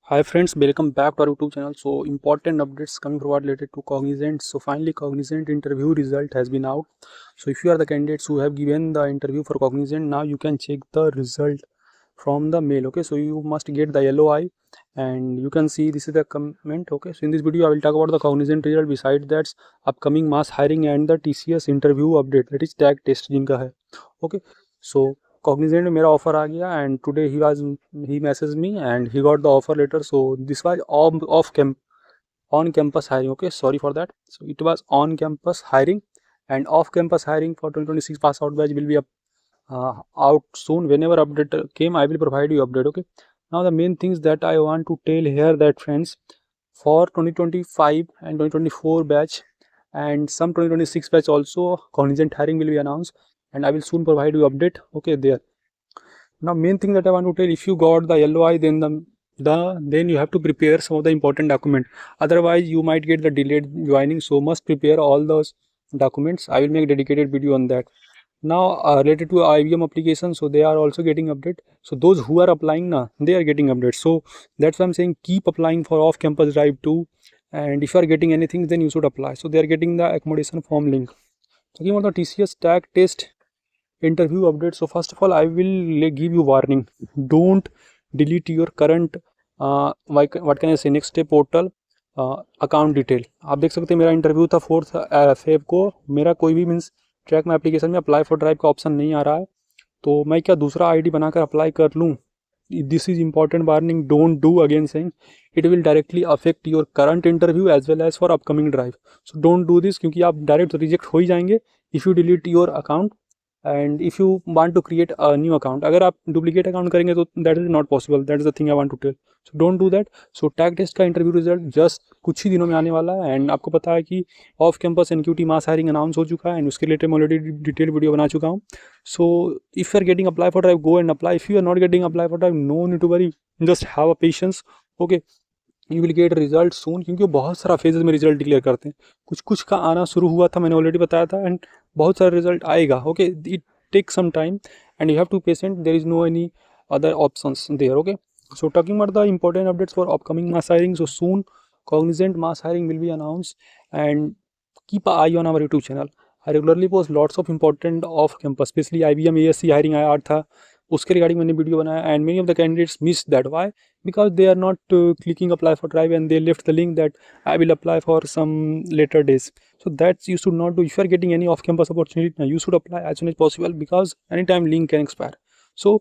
Hi friends, welcome back to our YouTube channel. So important updates coming forward related to Cognizant. So finally Cognizant interview result has been out. So if you are the candidates who have given the interview for Cognizant, now you can check the result from the mail. Okay, so you must get the LOI and you can see this is the comment. Okay, so in this video I will talk about the Cognizant result. Besides that, upcoming mass hiring and the TCS interview update, that is tag test जिनका है. Okay, so Cognizant में मेरा offer आ गया and today he message me and he got the offer letter. So this was off camp on campus hiring. Okay, sorry for that. So it was on campus hiring and off campus hiring for 2026 pass out batch will be out soon. Whenever update came, I will provide you update. Okay, now the main things that I want to tell here, that friends, for 2025 and 2024 batch and some 2026 batch also, Cognizant hiring will be announced and I will soon provide you update. Okay, there. Now main thing that I want to tell, if you got the LOI, then then you have to prepare some of the important document, otherwise you might get the delayed joining. So must prepare all those documents. I will make dedicated video on that. Now related to IBM application, so they are also getting update. So those who are applying now, they are getting updates. So that's why I'm saying keep applying for off campus drive too, and if you are getting anything, then you should apply. So they are getting the accommodation form link. Talking about the TCS tag test interview update, so first of all I will give you warning. Don't delete your current what can I say, next step portal account detail. आप देख सकते हैं मेरा interview था 4 Feb को. मेरा कोई भी मीन्स ट्रैक में एप्लीकेशन में अप्लाई फॉर ड्राइव का ऑप्शन नहीं आ रहा है, तो मैं क्या दूसरा आईडी बनाकर अप्लाई कर लूँ? This is important warning. Don't do again saying it will directly affect your current interview as well as for upcoming drive. So don't do this, क्योंकि आप डायरेक्ट रिजेक्ट हो ही जाएंगे if you delete your account and if you want to create a new account. अगर आप duplicate account करेंगे तो that is not possible. That is the thing I want to tell. So don't do that. So tag test का interview result just कुछ ही दिनों में आने वाला है एंड आपको पता है कि off campus NQT mass hiring announce हो चुका है एंड उसके रिलेटेड मैं ऑलरेडी डिटेल वीडियो बना चुका हूँ. So if you are getting apply for drive, go and apply. If you are not getting apply for drive, no need to worry, just have a patience. Okay, you will get result soon, क्योंकि वो बहुत सारा phases में result declare करते हैं. कुछ कुछ का आना शुरू हुआ था, मैंने ऑलरेडी बताया था, एंड बहुत सारा रिजल्ट आएगा. Okay, it take some time and you have to patient. There is no any other options there. Okay, so talking about the important updates for upcoming mass hiring, so soon Cognizant mass hiring will be announced and keep an eye on our YouTube channel. I regularly post lots of important off campus, especially IBM ASC hiring आया था, उसके regarding मैंने video बनाया and many of the candidates miss that. Why? Because they are not clicking apply for drive and they left the link that I will apply for some later days. So that you should not do. If you are getting any off-campus opportunity, now you should apply as soon as possible because anytime link can expire. So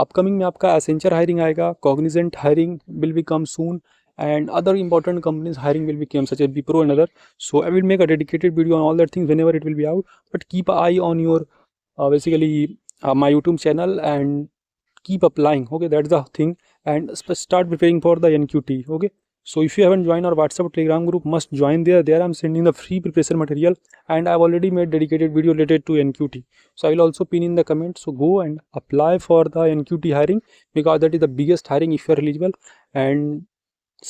upcoming में आपका Accenture hiring आएगा, Cognizant hiring will become soon, and other important companies hiring will become such as Wipro and other. So I will make a dedicated video on all that things whenever it will be out. But keep an eye on your basically my YouTube channel and keep applying. Okay, that's the thing, and start preparing for the NQT. Okay. So if you haven't joined our WhatsApp or Telegram group, must join there. There I'm sending the free preparation material and I've already made dedicated video related to NQT. So I will also pin in the comments. So go and apply for the NQT hiring because that is the biggest hiring if you are eligible, and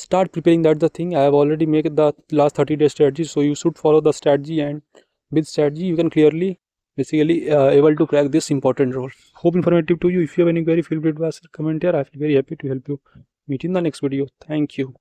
start preparing. That's the thing. I have already made the last 30-day strategy. So you should follow the strategy, and with strategy you can clearly basically able to crack this important role. Hope informative to you. If you have any query, feel free to ask, comment here. I feel very happy to help you. Meet in the next video. Thank you.